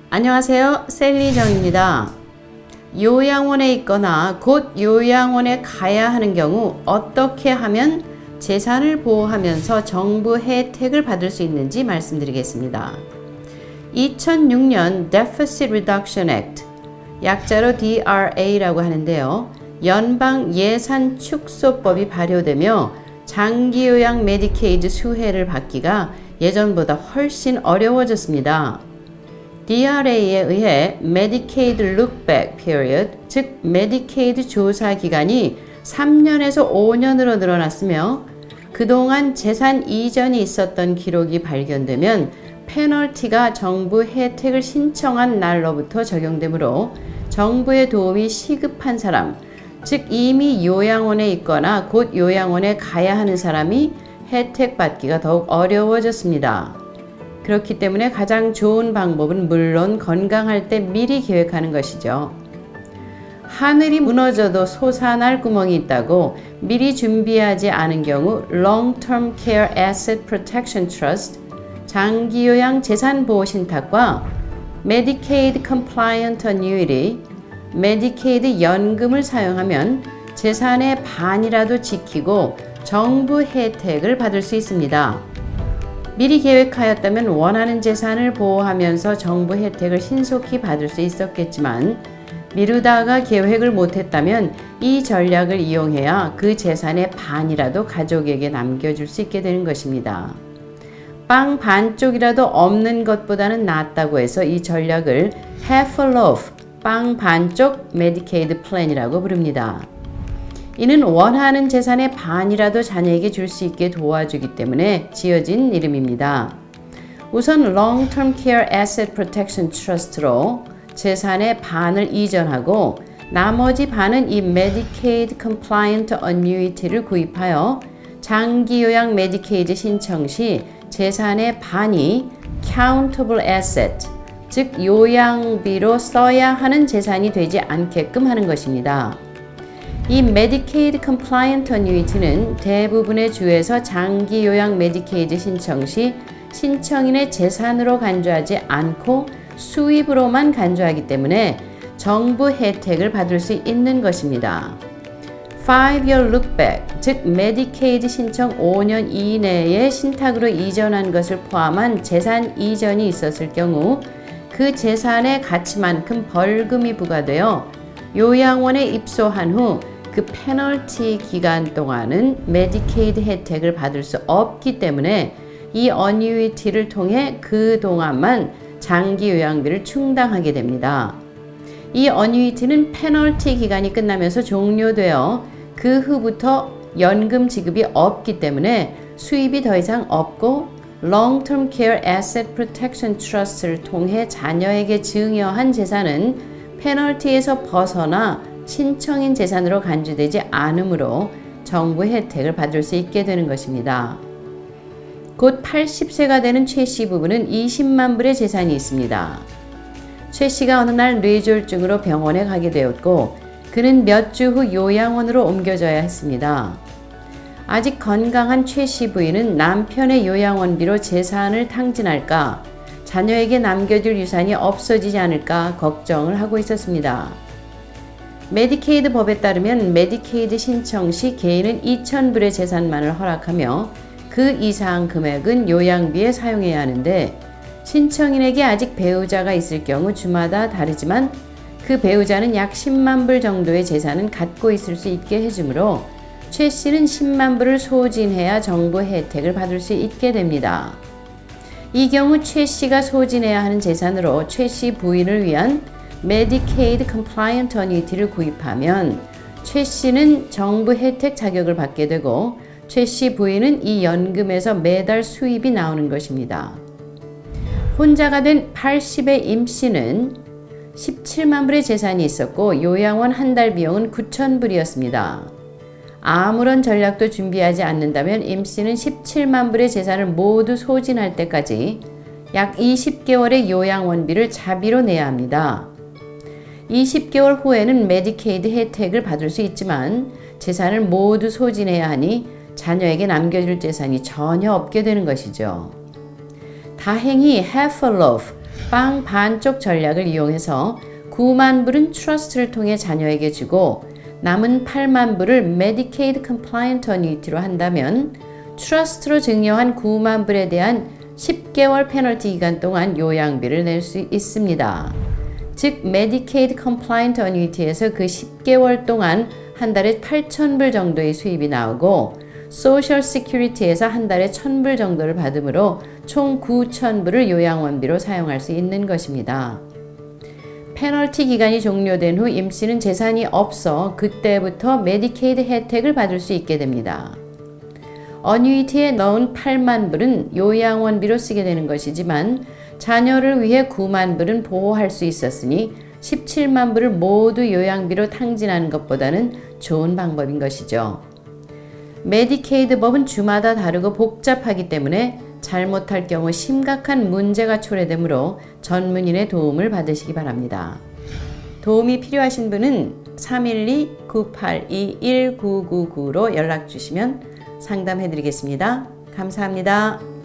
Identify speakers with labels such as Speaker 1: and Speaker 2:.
Speaker 1: 안녕하세요. 셀리정입니다. 요양원에 있거나 곧 요양원에 가야 하는 경우 어떻게 하면 재산을 보호하면서 정부 혜택을 받을 수 있는지 말씀드리겠습니다. 2006년 Deficit Reduction Act, 약자로 DRA라고 하는데요. 연방 예산 축소법이 발효되며 장기요양 메디케이드 수혜를 받기가 예전보다 훨씬 어려워졌습니다. DRA에 의해 Medicaid Lookback Period, 즉 메디케이드 조사 기간이 3년에서 5년으로 늘어났으며 그동안 재산 이전이 있었던 기록이 발견되면 페널티가 정부 혜택을 신청한 날로부터 적용되므로 정부의 도움이 시급한 사람, 즉 이미 요양원에 있거나 곧 요양원에 가야 하는 사람이 혜택 받기가 더욱 어려워졌습니다. 그렇기 때문에 가장 좋은 방법은 물론 건강할 때 미리 계획하는 것이죠. 하늘이 무너져도 솟아날 구멍이 있다고 미리 준비하지 않은 경우 Long-Term Care Asset Protection Trust, 장기요양 재산보호신탁과 Medicaid Compliant Annuity, 메디케이드 연금을 사용하면 재산의 반이라도 지키고 정부 혜택을 받을 수 있습니다. 미리 계획하였다면 원하는 재산을 보호하면서 정부 혜택을 신속히 받을 수 있었겠지만 미루다가 계획을 못했다면 이 전략을 이용해야 그 재산의 반이라도 가족에게 남겨줄 수 있게 되는 것입니다. 빵 반쪽이라도 없는 것보다는 낫다고 해서 이 전략을 half a loaf, 빵 반쪽 메디케이드 플랜이라고 부릅니다. 이는 원하는 재산의 반이라도 자녀에게 줄 수 있게 도와주기 때문에 지어진 이름입니다. 우선 Long-Term Care Asset Protection Trust로 재산의 반을 이전하고 나머지 반은 이 Medicaid Compliant Annuity를 구입하여 장기요양 메디케이드 신청 시 재산의 반이 Countable Asset, 즉 요양비로 써야 하는 재산이 되지 않게끔 하는 것입니다. 이 Medicaid Compliant Annuity는 대부분의 주에서 장기요양 메디케이드 신청 시 신청인의 재산으로 간주하지 않고 수입으로만 간주하기 때문에 정부 혜택을 받을 수 있는 것입니다. 5-year lookback, 즉 메디케이드 신청 5년 이내에 신탁으로 이전한 것을 포함한 재산 이전이 있었을 경우 그 재산의 가치만큼 벌금이 부과되어 요양원에 입소한 후 그 페널티 기간 동안은 메디케이드 혜택을 받을 수 없기 때문에 이 어뉴이티를 통해 그 동안만 장기 요양비를 충당하게 됩니다. 이 어뉴이티는 페널티 기간이 끝나면서 종료되어 그 후부터 연금 지급이 없기 때문에 수입이 더 이상 없고 Long-Term Care Asset Protection Trust를 통해 자녀에게 증여한 재산은 페널티에서 벗어나 신청인 재산으로 간주되지 않으므로 정부 혜택을 받을 수 있게 되는 것입니다. 곧 80세가 되는 최 씨 부부는 20만 불의 재산이 있습니다. 최 씨가 어느 날 뇌졸중으로 병원에 가게 되었고 그는 몇 주 후 요양원으로 옮겨져야 했습니다. 아직 건강한 최 씨 부인은 남편의 요양원비로 재산을 탕진할까, 자녀에게 남겨줄 유산이 없어지지 않을까 걱정을 하고 있었습니다. 메디케이드 법에 따르면 메디케이드 신청 시 개인은 2,000불의 재산만을 허락하며 그 이상 금액은 요양비에 사용해야 하는데 신청인에게 아직 배우자가 있을 경우 주마다 다르지만 그 배우자는 약 10만 불 정도의 재산은 갖고 있을 수 있게 해주므로 최 씨는 10만 불을 소진해야 정부 혜택을 받을 수 있게 됩니다. 이 경우 최 씨가 소진해야 하는 재산으로 최 씨 부인을 위한 Medicaid Compliant Annuity를 구입하면 최 씨는 정부 혜택 자격을 받게 되고 최 씨 부인은 이 연금에서 매달 수입이 나오는 것입니다. 혼자가 된 80의 임 씨는 17만 불의 재산이 있었고 요양원 한 달 비용은 9,000불이었습니다. 아무런 전략도 준비하지 않는다면 임 씨는 17만 불의 재산을 모두 소진할 때까지 약 20개월의 요양원비를 자비로 내야 합니다. 20개월 후에는 메디케이드 혜택을 받을 수 있지만 재산을 모두 소진해야 하니 자녀에게 남겨줄 재산이 전혀 없게 되는 것이죠. 다행히 half a loaf, 빵 반쪽 전략을 이용해서 9만 불은 트러스트를 통해 자녀에게 주고 남은 8만 불을 메디케이드 컴플라이언트 어뉴이티로 한다면 트러스트로 증여한 9만 불에 대한 10개월 페널티 기간 동안 요양비를 낼 수 있습니다. 즉 메디케이드 컴플라이언트 어뉴이티에서 그 10개월 동안 한 달에 8,000불 정도의 수입이 나오고 소셜 시큐리티에서 한 달에 1,000불 정도를 받으므로 총 9,000불을 요양원비로 사용할 수 있는 것입니다. 페널티 기간이 종료된 후 임 씨는 재산이 없어 그때부터 메디케이드 혜택을 받을 수 있게 됩니다. 어뉴이티에 넣은 8만 불은 요양원비로 쓰게 되는 것이지만 자녀를 위해 9만 불은 보호할 수 있었으니 17만 불을 모두 요양비로 탕진하는 것보다는 좋은 방법인 것이죠. 메디케이드 법은 주마다 다르고 복잡하기 때문에 잘못할 경우 심각한 문제가 초래되므로 전문인의 도움을 받으시기 바랍니다. 도움이 필요하신 분은 312-982-1999로 연락 주시면 상담해 드리겠습니다. 감사합니다.